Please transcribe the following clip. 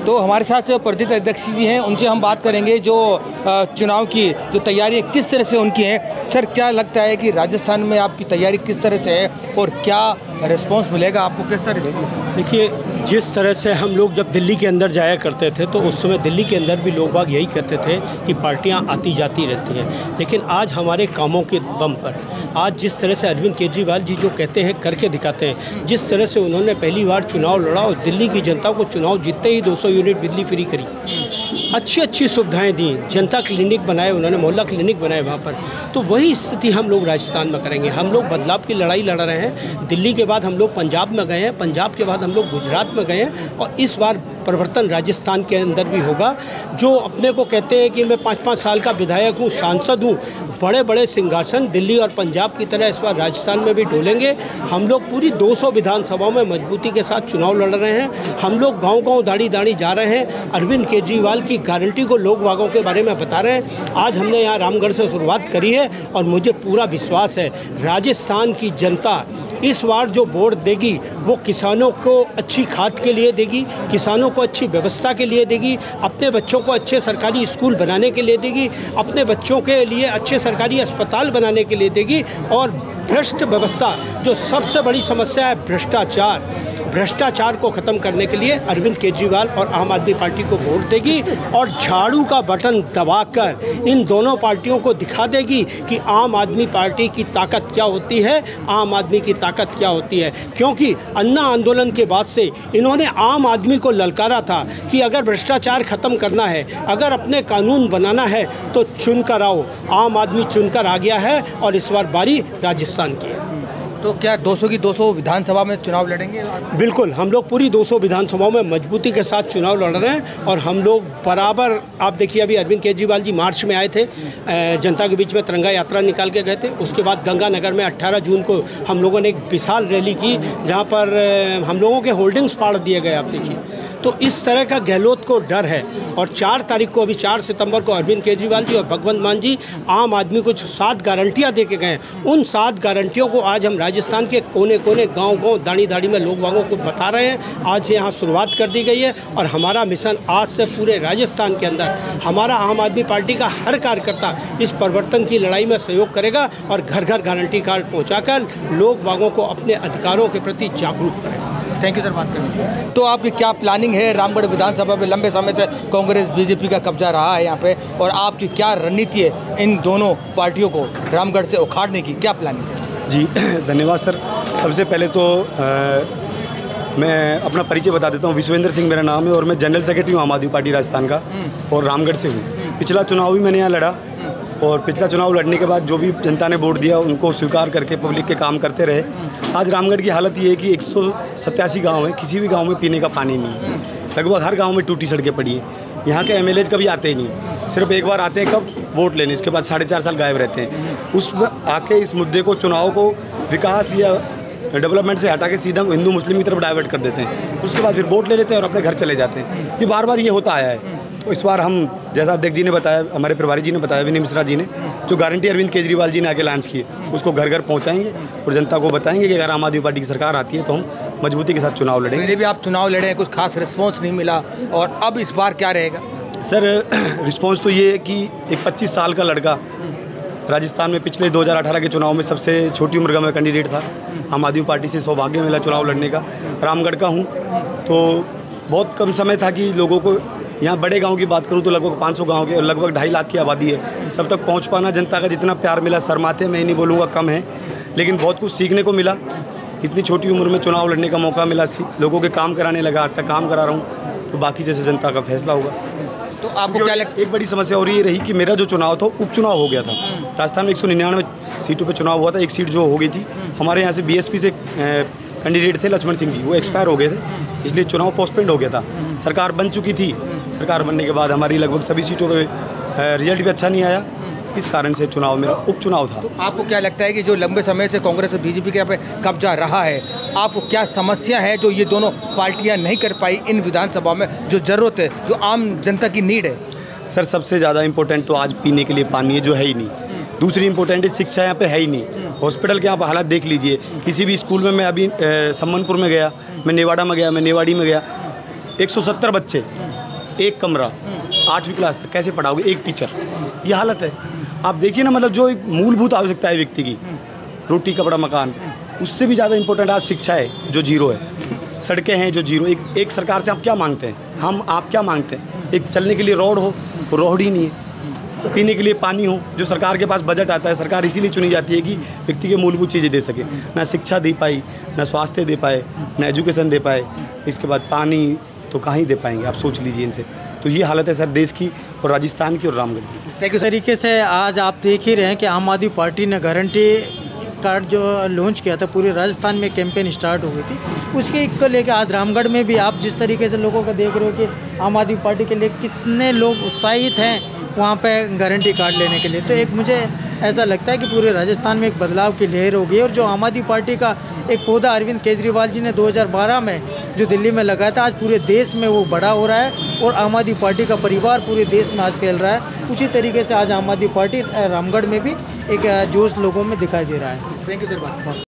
तो हमारे साथ प्रदेश अध्यक्ष जी हैं, उनसे हम बात करेंगे जो चुनाव की जो तैयारी है किस तरह से उनकी है। सर, क्या लगता है कि राजस्थान में आपकी तैयारी किस तरह से है और क्या रिस्पांस मिलेगा आपको, किस तरह से? देखिए, जिस तरह से हम लोग जब दिल्ली के अंदर जाया करते थे तो उस समय दिल्ली के अंदर भी लोग बाग यही कहते थे कि पार्टियां आती जाती रहती हैं, लेकिन आज हमारे कामों के बम पर, आज जिस तरह से अरविंद केजरीवाल जी जो कहते हैं करके दिखाते हैं, जिस तरह से उन्होंने पहली बार चुनाव लड़ा और दिल्ली की जनता को चुनाव जीतते ही 200 यूनिट बिजली फ्री करी, अच्छी अच्छी सुविधाएं दी, जनता क्लिनिक बनाए उन्होंने, मोहल्ला क्लिनिक बनाए वहाँ पर। तो वही स्थिति हम लोग राजस्थान में करेंगे। हम लोग बदलाव की लड़ाई लड़ रहे हैं। दिल्ली के बाद हम लोग पंजाब में गए हैं, पंजाब के बाद हम लोग गुजरात में गए हैं और इस बार परिवर्तन राजस्थान के अंदर भी होगा। जो अपने को कहते हैं कि मैं 5-5 साल का विधायक हूँ, सांसद हूँ, बड़े बड़े सिंहासन दिल्ली और पंजाब की तरह इस बार राजस्थान में भी डोलेंगे। हम लोग पूरी 200 विधानसभाओं में मजबूती के साथ चुनाव लड़ रहे हैं। हम लोग गांव-गांव दाढ़ी-दाढ़ी जा रहे हैं, अरविंद केजरीवाल की गारंटी को लोग बागों के बारे में बता रहे हैं। आज हमने यहाँ रामगढ़ से शुरुआत करी है और मुझे पूरा विश्वास है राजस्थान की जनता इस बार जो वोट देगी वो किसानों को अच्छी खाद के लिए देगी, किसानों को अच्छी व्यवस्था के लिए देगी, अपने बच्चों को अच्छे सरकारी स्कूल बनाने के लिए देगी, अपने बच्चों के लिए अच्छे सरकारी अस्पताल बनाने के लिए देगी। और भ्रष्ट व्यवस्था, जो सबसे बड़ी समस्या है भ्रष्टाचार को ख़त्म करने के लिए अरविंद केजरीवाल और आम आदमी पार्टी को वोट देगी और झाड़ू का बटन दबाकर इन दोनों पार्टियों को दिखा देगी कि आम आदमी पार्टी की ताकत क्या होती है, आम आदमी की ताकत क्या होती है। क्योंकि अन्ना आंदोलन के बाद से इन्होंने आम आदमी को ललकारा था कि अगर भ्रष्टाचार ख़त्म करना है, अगर अपने कानून बनाना है तो चुनकर आओ। आम आदमी चुनकर आ गया है और इस बार बारी राजस्थान की है। तो क्या 200 की 200 विधानसभा में चुनाव लड़ेंगे? बिल्कुल, हम लोग पूरी 200 विधानसभाओं में मजबूती के साथ चुनाव लड़ रहे हैं और हम लोग बराबर, आप देखिए अभी अरविंद केजरीवाल जी मार्च में आए थे, जनता के बीच में तिरंगा यात्रा निकाल के गए थे। उसके बाद गंगानगर में 18 जून को हम लोगों ने एक विशाल रैली की जहाँ पर हम लोगों के होल्डिंग्स फाड़ दिए गए, आप देखिए। तो इस तरह का गहलोत को डर है और 4 तारीख को, अभी 4 सितंबर को अरविंद केजरीवाल जी और भगवंत मान जी आम आदमी को 7 गारंटियाँ दे के गए। उन 7 गारंटियों को आज हम राजस्थान के कोने कोने, गांव-गांव, दाढ़ी-दाढ़ी में लोग बागों को बता रहे हैं। आज से यहाँ शुरुआत कर दी गई है और हमारा मिशन आज से पूरे राजस्थान के अंदर हमारा आम आदमी पार्टी का हर कार्यकर्ता इस परिवर्तन की लड़ाई में सहयोग करेगा और घर घर गारंटी कार्ड पहुँचाकर लोग बागों को अपने अधिकारों के प्रति जागरूक करेगा। थैंक यू सर बात करने के लिए। तो आपकी क्या प्लानिंग है? रामगढ़ विधानसभा पे लंबे समय से कांग्रेस बीजेपी का कब्जा रहा है यहाँ पे, और आपकी क्या रणनीति है इन दोनों पार्टियों को रामगढ़ से उखाड़ने की, क्या प्लानिंग है? जी धन्यवाद सर। सबसे पहले तो मैं अपना परिचय बता देता हूँ। विश्वेंद्र सिंह मेरा नाम है और मैं जनरल सेक्रेटरी हूँ आम आदमी पार्टी राजस्थान का और रामगढ़ से हूँ। पिछला चुनाव भी मैंने यहाँ लड़ा और पिछला चुनाव लड़ने के बाद जो भी जनता ने वोट दिया उनको स्वीकार करके पब्लिक के काम करते रहे। आज रामगढ़ की हालत ये है कि 187 गांव है, किसी भी गांव में पीने का पानी नहीं है। लगभग हर गांव में टूटी सड़कें पड़ी हैं। यहाँ के MLAs कभी आते ही नहीं, सिर्फ एक बार आते हैं कब वोट लेने, इसके बाद 4.5 साल गायब रहते हैं। उसमें आके इस मुद्दे को, चुनाव को विकास या डेवलपमेंट से हटा के सीधा हिंदू मुस्लिम की तरफ डाइवर्ट कर देते हैं। उसके बाद फिर वोट ले लेते हैं और अपने घर चले जाते हैं। ये बार बार ये होता आया है। तो इस बार हम, जैसा अध्यक्ष जी ने बताया, हमारे प्रभारी जी ने बताया, विनय मिश्रा जी ने, जो गारंटी अरविंद केजरीवाल जी ने आके लॉन्च की है उसको घर घर पहुंचाएंगे और जनता को बताएंगे कि अगर आम आदमी पार्टी की सरकार आती है तो हम मजबूती के साथ चुनाव लड़ेंगे। पहले भी आप चुनाव लड़े हैं, कुछ खास रिस्पॉन्स नहीं मिला, और अब इस बार क्या रहेगा? सर रिस्पॉन्स तो ये है कि एक 25 साल का लड़का राजस्थान में पिछले 2018 के चुनाव में सबसे छोटी उम्र का मैं कैंडिडेट था। आम आदमी पार्टी से सौभाग्य मिला चुनाव लड़ने का। रामगढ़ का हूँ तो बहुत कम समय था कि लोगों को, यहाँ बड़े गांव की बात करूँ तो लगभग 500 गांव के, लगभग 2.5 लाख की आबादी है, सब तक पहुँच पाना, जनता का जितना प्यार मिला शर्माते मैं नहीं बोलूँगा कम है, लेकिन बहुत कुछ सीखने को मिला। इतनी छोटी उम्र में चुनाव लड़ने का मौका मिला, लोगों के काम कराने लगा, आज तक काम करा रहा हूँ। तो बाकी जैसे जनता का फैसला होगा। तो आपको क्या लगता है? एक बड़ी समस्या और ये रही कि मेरा जो चुनाव था उपचुनाव हो गया था। राजस्थान में 199 सीटों पे चुनाव हुआ था, एक सीट जो हो गई थी हमारे यहाँ से BSP से कैंडिडेट थे लक्ष्मण सिंह जी, वो एक्सपायर हो गए थे, इसलिए चुनाव पोस्टपोन्ड हो गया था। सरकार बन चुकी थी, सरकार बनने के बाद हमारी लगभग सभी सीटों पे रिजल्ट भी अच्छा नहीं आया, इस कारण से चुनाव मेरा उपचुनाव था। तो आपको क्या लगता है कि जो लंबे समय से कांग्रेस और बीजेपी के यहाँ पे कब्जा रहा है, आपको क्या समस्या है जो ये दोनों पार्टियां नहीं कर पाई इन विधानसभा में, जो ज़रूरत है, जो आम जनता की नीड है? सर सबसे ज़्यादा इम्पोर्टेंट तो आज पीने के लिए पानी है, जो है ही नहीं। दूसरी इम्पोर्टेंट है शिक्षा, यहाँ पे है ही नहीं। हॉस्पिटल के आप हालात देख लीजिए, किसी भी स्कूल में, मैं अभी सम्मनपुर में गया, मैं नेवाड़ा में गया, मैं नेवाड़ी में गया, 170 बच्चे एक कमरा 8वीं क्लास तक कैसे पढ़ाओगे, एक टीचर, ये हालत है। आप देखिए ना, मतलब जो एक मूलभूत आवश्यकता है व्यक्ति की, रोटी कपड़ा मकान, उससे भी ज़्यादा इंपॉर्टेंट आज शिक्षा है जो जीरो है, सड़कें हैं जो जीरो। एक सरकार से आप क्या मांगते हैं, आप क्या मांगते हैं? एक चलने के लिए रोड हो, रोड ही नहीं है। पीने के लिए पानी हो, जो सरकार के पास बजट आता है, सरकार इसीलिए चुनी जाती है कि व्यक्ति के मूलभूत चीज़ें दे सके। ना शिक्षा दे पाई, ना स्वास्थ्य दे पाए, ना एजुकेशन दे पाए, इसके बाद पानी तो कहाँ ही दे पाएंगे, आप सोच लीजिए इनसे। तो ये हालत है सर देश की और राजस्थान की और रामगढ़ की। इस तरीके से आज आप देख ही रहे हैं कि आम आदमी पार्टी ने गारंटी कार्ड जो लॉन्च किया था, पूरे राजस्थान में कैंपेन स्टार्ट हो गई थी, उसके को लेकर आज रामगढ़ में भी आप जिस तरीके से लोगों को देख रहे हो कि आम आदमी पार्टी के लिए कितने लोग उत्साहित हैं वहाँ पे गारंटी कार्ड लेने के लिए। तो एक मुझे ऐसा लगता है कि पूरे राजस्थान में एक बदलाव की लहर होगी। और जो आम आदमी पार्टी का एक पौधा अरविंद केजरीवाल जी ने 2012 में जो दिल्ली में लगाया था, आज पूरे देश में वो बड़ा हो रहा है और आम आदमी पार्टी का परिवार पूरे देश में आज फैल रहा है। उसी तरीके से आज आम आदमी पार्टी रामगढ़ में भी एक जोश लोगों में दिखाई दे रहा है। Thank you sir.